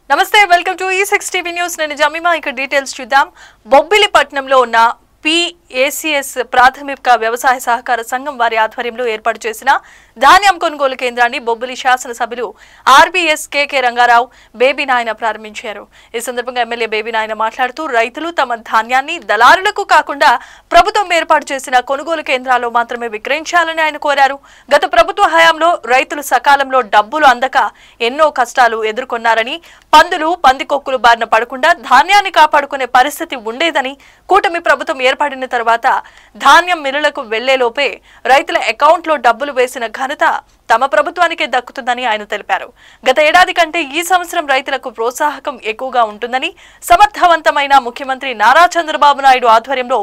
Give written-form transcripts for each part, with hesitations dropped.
నమస్తే welcome to E6 TV news నేను Jemimah ఇక డీటెయిల్స్ చూద్దాం బొబ్బిలిపట్నంలో ఉన్న PACS ప్రాథమిక వ్యవసాయ సహకార సంఘం వారి ఆధ్వర్యంలో ఏర్పాటు చేసిన ధాన్యం కొనుగోలు కేంద్రాన్ని బొబ్బిలి శాసన సభ్యులు RBS KK రంగారావు బేబీ నాయన ప్రారంభించారు। ఈ సందర్భంగా ఎమ్మెల్యే బేబీ నాయన మాట్లాడుతూ రైతులు తమ ధాన్యాన్ని దళారులకు కాకుండా ప్రభుత్వం ఏర్పాటు చేసిన కొనుగోలు కేంద్రాల్లో మాత్రమే విక్రయించాలని ఆయన కోరారు। గత ప్రభుత్వ హయాంలో రైతులు సకాలంలో డబ్బులు అందక ఎన్నో కష్టాలు ఎదుర్కొన్నారని పందులు పందికొక్కులు బారిన పడకుండా ధాన్యాన్ని కాపాడుకునే పరిస్థితి ఉండేదని కూటమి ప్రభుత్వం ఏర్పడిన తర్వాత ధాన్యం మిల్లులకు వెళ్లేలోపే రైతుల అకౌంట్లో డబ్బులు వేసిన ఘనత తమ ప్రభుత్వానికే దక్కుతుందని ఆయన తెలిపారు। గత ఏడాది కంటే ఈ సంవత్సరం రైతులకు ప్రోత్సాహకం ఎక్కువగా ఉంటుందని సమర్థవంతమైన ముఖ్యమంత్రి నారా చంద్రబాబు నాయుడు ఆధ్వర్యంలో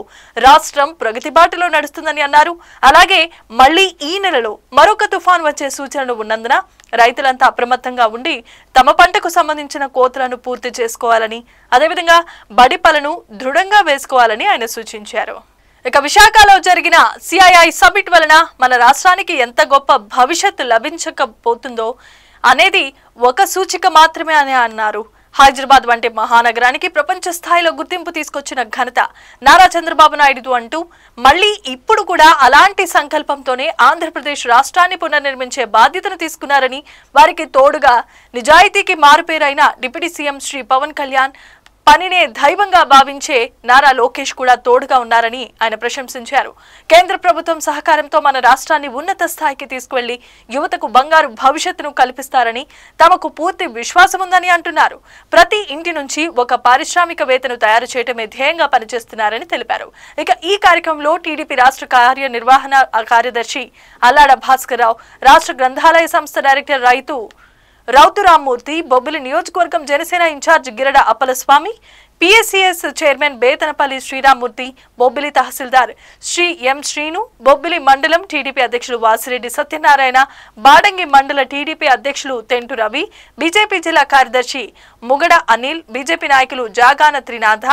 రాష్ట్రం ప్రగతి బాటలో నడుస్తుందని అన్నారు। అలాగే మళ్లీ ఈ నెలలో మరొక తుఫాన్ వచ్చే సూచనలు ఉన్నందున రైతులంతా అప్రమత్తంగా ఉండి తమ పంటకు సంబంధించిన కోతలను పూర్తి చేసుకోవాలని అదేవిధంగా బడిపలను దృఢంగా వేసుకోవాలని ఆయన సూచించారు। ఇక విశాఖలో జరిగిన CII సమిట్ వలన మన రాష్ట్రానికి ఎంత గొప్ప భవిష్యత్తు లభించకపోతుందో అనేది ఒక సూచిక మాత్రమే అని అన్నారు। హైదరాబాద్ వంటి మహానగరానికి ప్రపంచ స్థాయిలో గుర్తింపు తీసుకొచ్చిన ఘనత నారా చంద్రబాబు నాయుడు అంటూ మళ్ళీ ఇప్పుడు కూడా అలాంటి సంకల్పంతోనే ఆంధ్రప్రదేశ్ రాష్ట్రాన్ని పునర్నిర్మించే బాధ్యతను తీసుకున్నారని వారికి తోడుగా నిజాయితీకి మారుపేరైన డిప్యూటీ సీఎం శ్రీ పవన్ కళ్యాణ్ పనినే దైవంగా భావించే నారా లోకేష్ కూడా తోడుగా ఉన్నారని ఆయన ప్రశంసించారు। కేంద్ర ప్రభుత్వం సహకారంతో మన రాష్ట్రాన్ని ఉన్నత స్థాయికి తీసుకువెళ్లి యువతకు బంగారు భవిష్యత్తును కల్పిస్తారని తమకు పూర్తి విశ్వాసం ఉందని అంటున్నారు। ప్రతి ఇంటి నుంచి ఒక పారిశ్రామికవేత్తను తయారు చేయటమే ధ్యేయంగా పనిచేస్తున్నారని తెలిపారు। ఇక ఈ కార్యక్రమంలో టీడీపీ రాష్ట్ర కార్యనిర్వహణ కార్యదర్శి అల్లాడ భాస్కర్ రావు, రాష్ట్ర గ్రంథాలయ సంస్థ డైరెక్టర్ రౌతు రామ్మూర్తి, బొబ్బిలి నియోజకవర్గం Janasena in charge Girada Appalaswamy, PACS chairman Bethanapalli Sriramamurthy, Bobbili తహసీల్దార్ శ్రీ ఎం శ్రీను, బొబ్బిలి మండలం టీడీపీ అధ్యక్షులు వాసిరెడ్డి సత్యనారాయణ, బాడంగి మండల టీడీపీ అధ్యక్షులు తెంటు రవి, బీజేపీ జిల్లా కార్యదర్శి ముగడ అనిల్, బీజేపీ నాయకులు Jagana Trinatha,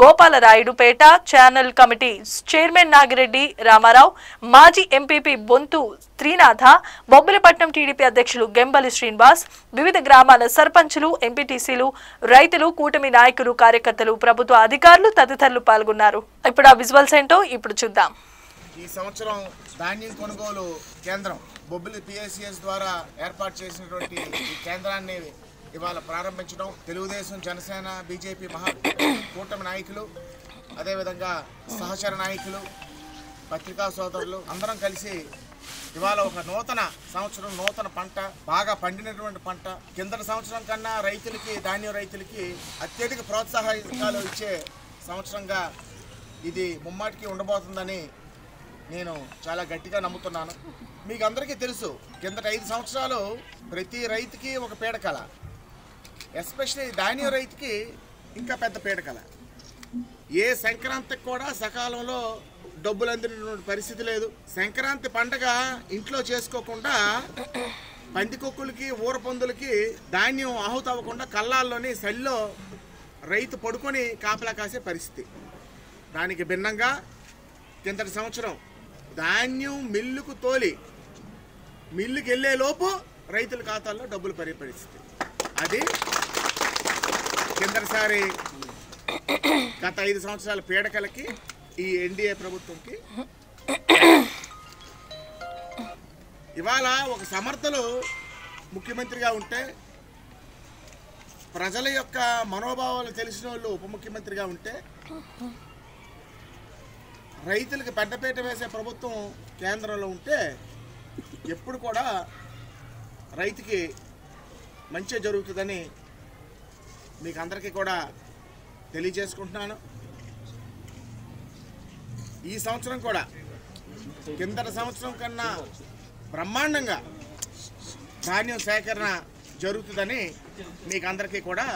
Gopalarayudupeta channel committee chairman Nagireddy Ramarao, మాజీ ఎంపీపీ బొంతు త్రినాథ, బొబ్బిలిపట్నం టీడీపీ అధ్యక్షులు గెంబలి శ్రీనివాస్, వివిధ గ్రామాల సర్పంచులు, ఎంపీటీసీలు, రైతులు, కూటమి నాయకులు, కార్యకర్తలు, ప్రభుత్వ అధికారులు తదితరులు పాల్గొన్నారు। ఇప్పుడు ఆ విజువల్స్ ఏంటో ఇప్పుడు చూద్దాం। ఈ సంవత్సరం ధాన్యం కొనుగోలు కేంద్రం బొబ్బిలి PACS ద్వారా ఏర్పాటు చేసినటువంటి ఈ కేంద్రాన్ని ఇవాళ ప్రారంభించడం తెలుగుదేశం, జనసేన, బీజేపీ కూటమి నాయకులు, అదేవిధంగా సహచర నాయకులు, పత్రికా సోదరులు అందరం కలిసి ఇవాళ ఒక నూతన సంవత్సరం, నూతన పంట, బాగా పండినటువంటి పంట, కిందటి సంవత్సరం కన్నా రైతులకి, ధాన్యం రైతులకి అత్యధిక ప్రోత్సాహకాలు ఇచ్చే సంవత్సరంగా ఇది ముమ్మాటికి ఉండబోతుందని నేను చాలా గట్టిగా నమ్ముతున్నాను। మీకు అందరికీ తెలుసు, కిందటి 5 సంవత్సరాలు ప్రతి రైతుకి ఒక పీడకల, ఎస్పెషల్లీ ధాన్యం రైతుకి ఇంకా పెద్ద పీడకల। ఏ సంక్రాంతికి కూడా సకాలంలో డబ్బులు అందినటువంటి పరిస్థితి లేదు। సంక్రాంతి పండగ ఇంట్లో చేసుకోకుండా పందికొక్కులకి, ఊరపందులకి ధాన్యం ఆహుతవ్వకుండా కళ్ళాల్లోని సల్లో రైతు పడుకొని కాపలా కాసే పరిస్థితి। దానికి భిన్నంగా కిందటి సంవత్సరం ధాన్యం మిల్లుకు తోలి మిల్లుకి వెళ్ళే లోపు రైతుల ఖాతాల్లో డబ్బులు పడే పరిస్థితి। అది కిందటిసారి గత 5 సంవత్సరాల పీడకలకి ఈ ఎన్డీఏ ప్రభుత్వంకి ఇవాళ ఒక సమర్థులు ముఖ్యమంత్రిగా ఉంటే, ప్రజల యొక్క మనోభావాలు తెలిసిన వాళ్ళు ఉప ముఖ్యమంత్రిగా ఉంటే, రైతులకు పెద్దపీట వేసే ప్రభుత్వం కేంద్రంలో ఉంటే ఎప్పుడు కూడా రైతుకి మంచి జరుగుతుందని మీకు అందరికీ కూడా తెలియజేసుకుంటున్నాను। ఈ సంవత్సరం కూడా కిందటి సంవత్సరం కన్నా బ్రహ్మాండంగా ధాన్యం సేకరణ జరుగుతుందని మీకు అందరికీ కూడా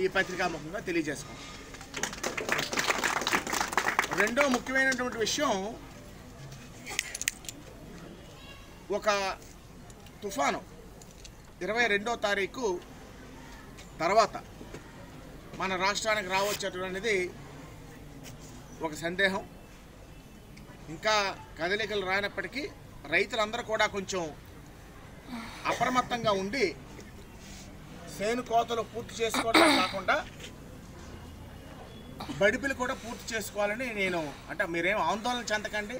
ఈ పత్రికాముఖంగా తెలియజేసుకుంటాం। రెండో ముఖ్యమైనటువంటి విషయం, ఒక తుఫాను 22వ తారీఖు తర్వాత మన రాష్ట్రానికి రావచ్చేటువంటిది ఒక సందేహం। ఇంకా కదలికలు రానప్పటికీ రైతులందరూ కూడా కొంచెం అప్రమత్తంగా ఉండి సేను కోతలు పూర్తి చేసుకోవడం కాకుండా బడిపిలు కూడా పూర్తి చేసుకోవాలని నేను అంటే మీరేం ఆందోళన చెందకండి,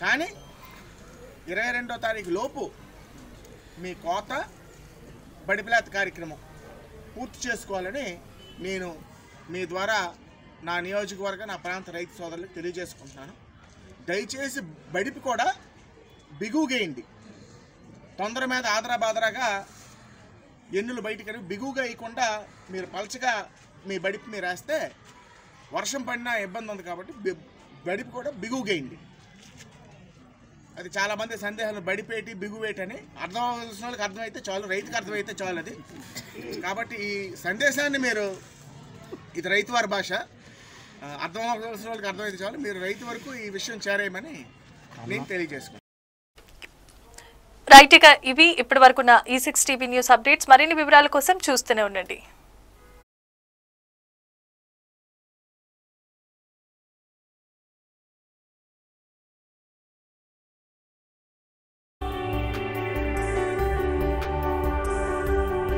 కానీ 22వ తారీఖు లోపు మీ కోత బడిపిలాత కార్యక్రమం పూర్తి చేసుకోవాలని నేను మీ ద్వారా నా నియోజకవర్గ నా ప్రాంత రైతు సోదరులకు తెలియజేసుకుంటున్నాను. దయచేసి బడిపి కూడా బిగువుగేయండి. తొందర మీద ఆదరాబాదరాగా ఎన్నులు బయటికి బిగువుగా వేయకుండా మీరు పలచగా మీ బడిపి మీరు వేస్తే వర్షం పడినా ఇబ్బంది ఉంది కాబట్టి బడిపి కూడా బిగువుగేయండి. అది చాలామంది సందేహాలు బడిపేటి బిగువేటి అని అర్థం అవ్వాల్సిన వాళ్ళకి అర్థమైతే చాలు, రైతుకి అర్థమైతే చాలు అది. కాబట్టి ఈ సందేశాన్ని మీరు ఇది రైతు వారి భాష, అర్థం అవ్వాల్సిన వాళ్ళకి అర్థమైతే చాలు, మీరు రైతు వరకు ఈ విషయం చేరేయమని నేను తెలియజేసుకున్నాను. రైట్, ఇక ఇవి ఇప్పటి వరకున్న E6 టీవీ న్యూస్ అప్డేట్స్. మరిన్ని వివరాల కోసం చూస్తూనే ఉండండి.